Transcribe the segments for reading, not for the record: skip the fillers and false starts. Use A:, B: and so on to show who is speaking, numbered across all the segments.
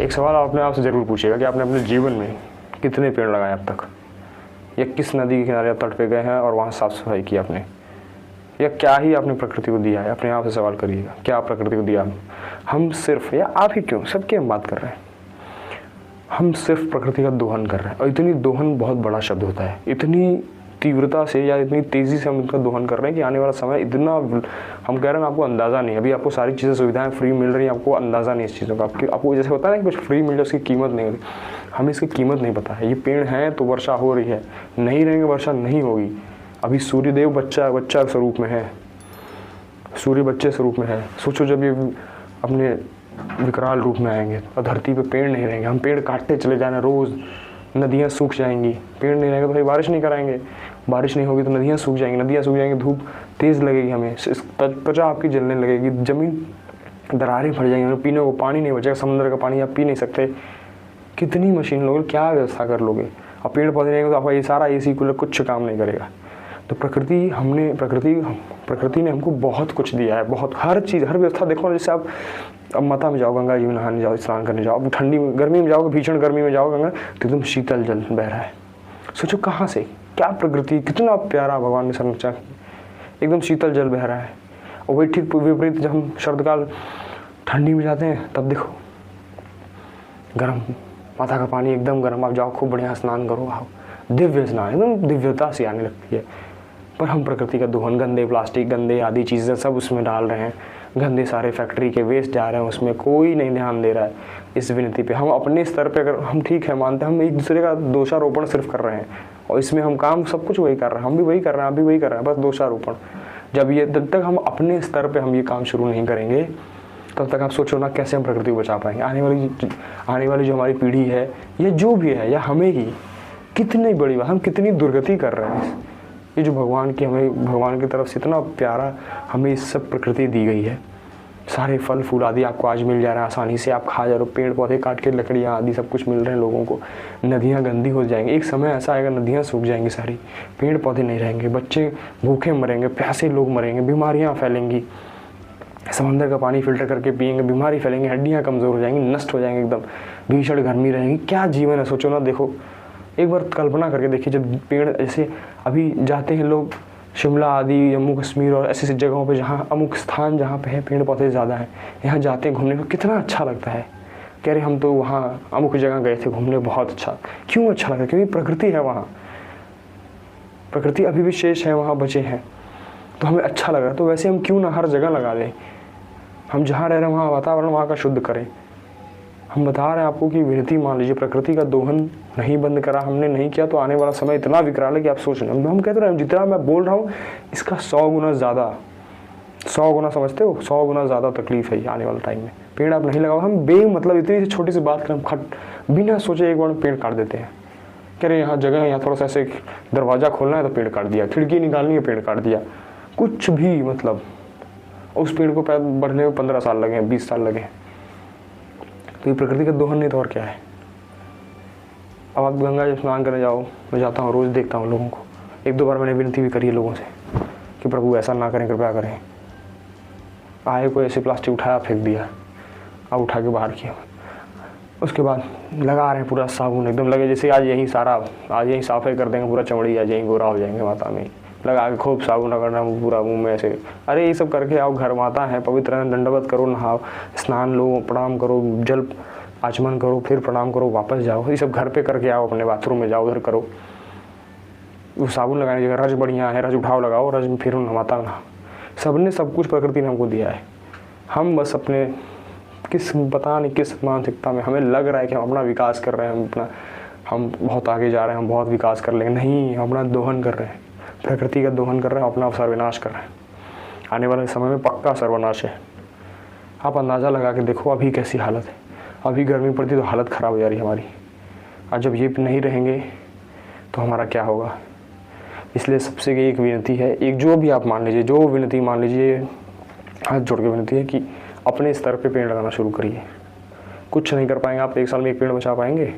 A: एक सवाल आप अपने आप से ज़रूर पूछिएगा कि आपने अपने जीवन में कितने पेड़ लगाए अब तक, या किस नदी के किनारे तट पे गए हैं और वहाँ साफ़ सफाई की आपने, या क्या ही आपने प्रकृति को दिया है। अपने आप से सवाल करिएगा, क्या प्रकृति को दिया हम सिर्फ, या आप ही क्यों, सबकी हम बात कर रहे हैं, हम सिर्फ प्रकृति का दोहन कर रहे हैं। और इतनी दोहन बहुत बड़ा शब्द होता है, इतनी तीव्रता से या इतनी तेज़ी से हम इनका दोहन कर रहे हैं कि आने वाला समय इतना, हम कह रहे हैं आपको अंदाज़ा नहीं, अभी आपको सारी चीज़ें सुविधाएं फ्री मिल रही हैं, आपको अंदाज़ा नहीं इस चीज़ों का। आपको जैसे होता है ना कि कुछ फ्री मिल जाए उसकी कीमत नहीं होती, हमें इसकी कीमत नहीं पता है। ये पेड़ हैं तो वर्षा हो रही है, नहीं रहेंगे वर्षा नहीं होगी। अभी सूर्यदेव बच्चा स्वरूप में है, सूर्य बच्चे स्वरूप में है। सोचो जब ये अपने विकराल रूप में आएंगे और धरती पे पेड़ नहीं रहेंगे, हम पेड़ काटते चले जाना रोज़, नदियाँ सूख जाएंगी। पेड़ नहीं रहेंगे तो भाई बारिश नहीं कराएंगे, बारिश नहीं होगी तो नदियाँ सूख जाएंगी, धूप तेज़ लगेगी, हमें त्वचा आपकी जलने लगेगी, ज़मीन दरारें फट जाएंगी, पीने को पानी नहीं बचेगा, समुद्र का पानी आप पी नहीं सकते। कितनी मशीन लोगे, क्या व्यवस्था कर लोगे। और पेड़ पौधे रहेंगे तो आपका ये सारा AC कूलर कुछ काम नहीं करेगा। तो प्रकृति ने हमको बहुत कुछ दिया है, बहुत, हर चीज़, हर व्यवस्था। देखो ना, जैसे आप अब माता में जाओ, गंगा जी में नहाने जाओ, स्नान करने जाओ, अब ठंडी में, गर्मी में जाओगे, भीषण गर्मी में जाओ गंगा, तो एकदम शीतल जल बह रहा है। सोचो कहाँ से, क्या प्रकृति, कितना प्यारा भगवान ने संरचना, एकदम शीतल जल बह रहा है। और वही ठीक विपरीत जब हम शरदकाल ठंडी में जाते हैं तब देखो गर्म, माता का पानी एकदम गर्म, आप जाओ खूब बढ़िया स्नान करो, आओ, दिव्य स्नान, एकदम दिव्यता सी आने लगती है। पर हम प्रकृति का दोहन, गंदे प्लास्टिक, गंदे आदि चीज़ें सब उसमें डाल रहे हैं, गंदे सारे फैक्ट्री के वेस्ट जा रहे हैं उसमें, कोई नहीं ध्यान दे रहा है इस विनती पे। हम अपने स्तर पे, अगर हम ठीक है मानते हैं, हम एक दूसरे का दोषारोपण सिर्फ कर रहे हैं, और इसमें हम काम सब कुछ वही कर रहे हैं, हम भी वही कर रहे हैं, आप भी वही कर रहे हैं, बस दोषारोपण। जब तक हम अपने स्तर पे हम ये काम शुरू नहीं करेंगे, तब तक आप सोचो ना कैसे हम प्रकृति को बचा पाएंगे। आने वाली जो हमारी पीढ़ी है, या जो भी है, या हमें ही, कितनी बड़ी बात, हम कितनी दुर्गति कर रहे हैं। ये जो भगवान की तरफ से इतना प्यारा हमें इस सब प्रकृति दी गई है, सारे फल फूल आदि आपको आज मिल जा रहा है आसानी से, आप खा जा रहे हो, पेड़ पौधे काट के लकड़ियाँ आदि सब कुछ मिल रहे हैं लोगों को। नदियाँ गंदी हो जाएंगी, एक समय ऐसा आएगा नदियाँ सूख जाएंगी सारी, पेड़ पौधे नहीं रहेंगे, बच्चे भूखे मरेंगे, प्यासे लोग मरेंगे, बीमारियाँ फैलेंगी, समंदर का पानी फिल्टर करके पिएंगे, बीमारी फैलेंगी, हड्डियाँ कमज़ोर हो जाएंगी, नष्ट हो जाएंगे, एकदम भीषण गर्मी रहेगी। क्या जीवन है, सोचो ना। देखो एक बार कल्पना करके देखिए, जब पेड़, जैसे अभी जाते हैं लोग शिमला आदि, जम्मू कश्मीर और ऐसी जगहों पे जहाँ अमुक स्थान जहाँ पे है पेड़ पौधे ज़्यादा हैं, यहाँ जाते हैं घूमने को, कितना अच्छा लगता है। कह रहे हम तो वहाँ अमुक जगह गए थे घूमने, बहुत अच्छा। क्यों अच्छा लगता है? क्योंकि प्रकृति है वहाँ, प्रकृति अभी भी शेष है, वहाँ बचे हैं, तो हमें अच्छा लग रहा है। तो वैसे हम क्यों ना हर जगह लगा दें, हम जहाँ रह रहे हैं वहाँ वातावरण वहाँ का शुद्ध करें। हम बता रहे हैं आपको कि विनती मान लीजिए, प्रकृति का दोहन नहीं बंद करा हमने, नहीं किया, तो आने वाला समय इतना विकराल है कि आप सोच रहे हैं। हम कहते रहे जितना मैं बोल रहा हूँ इसका 100 गुना ज़्यादा, 100 गुना, समझते हो, 100 गुना ज़्यादा तकलीफ है आने वाले टाइम में। पेड़ आप नहीं लगाओ, हम मतलब इतनी सी छोटी सी बात करें, हम बिना सोचे एक बार पेड़ काट देते हैं। कह रहे यहाँ जगह है, यहाँ थोड़ा सा ऐसे दरवाज़ा खोलना है तो पेड़ काट दिया, खिड़की निकालनी है पेड़ काट दिया, कुछ भी मतलब। उस पेड़ को बढ़ने में 15 साल लगे हैं, 20 साल लगे हैं। तो ये प्रकृति का दोहन नहीं तो और क्या है। अब आप गंगा जब स्नान करने जाओ, मैं जाता हूँ, रोज़ देखता हूँ लोगों को। 1-2 बार मैंने विनती भी करी है लोगों से कि प्रभु ऐसा ना करें, कृपया करें। आए कोई ऐसे प्लास्टिक उठाया फेंक दिया, अब उठा के बाहर किया, उसके बाद लगा रहे हैं पूरा साबुन, एकदम लगे जैसे आज यही साफ़ कर देंगे, पूरा चमड़ी आज यहीं गोरा हो जाएंगे माता में, लगा के खूब साबुन रगड़ना पूरा मुंह में ऐसे। अरे ये सब करके आओ, घर माता है, पवित्र दंडवत करो, नहाओ, स्नान लो, प्रणाम करो, जल आचमन करो, फिर प्रणाम करो, वापस जाओ। ये सब घर पे करके आओ, अपने बाथरूम में जाओ, उधर करो। वो साबुन लगाने की जगह रज बढ़िया है, रज उठाओ लगाओ, रज में फिर माता नहा। सबने सब कुछ प्रकृति ने हमको दिया है। हम बस अपने पता नहीं किस मानसिकता में हमें लग रहा है कि हम अपना विकास कर रहे हैं, हम बहुत आगे जा रहे हैं, हम बहुत विकास कर लेंगे। नहीं, हम अपना दोहन कर रहे हैं, प्रकृति का दोहन कर रहे हैं, अपना सर्वनाश कर रहे हैं। आने वाले समय में पक्का सर्वनाश है। आप अंदाज़ा लगा के देखो अभी कैसी हालत है। अभी गर्मी पड़ती तो हालत ख़राब हो जा रही है हमारी, और जब ये नहीं रहेंगे तो हमारा क्या होगा। इसलिए सबसे एक विनती है, एक जो भी आप मान लीजिए, जो विनती मान लीजिए, हाथ जोड़ के विनती है कि अपने स्तर पे पेड़ लगाना शुरू करिए। कुछ नहीं कर पाएंगे आप, 1 साल में 1 पेड़ बचा पाएंगे,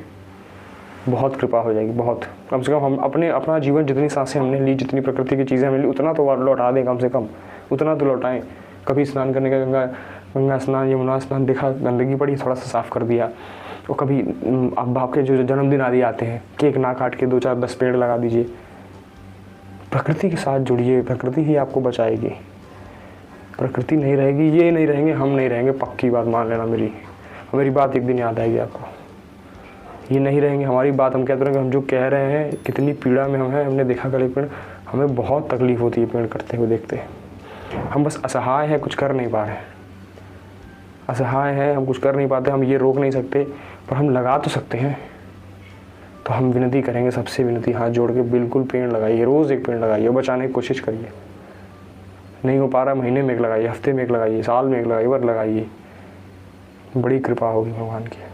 A: बहुत कृपा हो जाएगी, बहुत। कम से कम हम अपना जीवन, जितनी सांसें हमने ली, जितनी प्रकृति की चीज़ें हमने ली, उतना तो लौटा दें, कम से कम उतना तो लौटाएं। कभी स्नान करने का गंगा गंगा स्नान, यमुना स्नान, देखा गंदगी पड़ी, थोड़ा सा साफ़ कर दिया। और कभी अब आपके जो जन्मदिन आदि आते हैं, केक ना काट के 2 4 10 पेड़ लगा दीजिए। प्रकृति के साथ जुड़िए, प्रकृति ही आपको बचाएगी। प्रकृति नहीं रहेगी, ये नहीं रहेंगे, हम नहीं रहेंगे, पक्की बात मान लेना मेरी बात एक दिन याद आएगी आपको। ये नहीं रहेंगे, हमारी बात हम कहते रहेंगे, हम जो कह रहे हैं कितनी पीड़ा में हम हैं। हमने देखा कल पेड़, हमें बहुत तकलीफ होती है पेड़ कटते हुए देखते हैं। हम बस असहाय हैं, कुछ कर नहीं पा रहे हैं, असहाय हैं, हम कुछ कर नहीं पाते, हम ये रोक नहीं सकते, पर हम लगा तो सकते हैं। तो हम विनती करेंगे, सबसे विनती हाथ जोड़ के, बिल्कुल पेड़ लगाइए, रोज़ एक पेड़ लगाइए, बचाने की कोशिश करिए। नहीं हो पा रहा, महीने में एक लगाइए, हफ्ते में एक लगाइए, साल में एक लगाइए, बार लगाइए, बड़ी कृपा होगी भगवान की।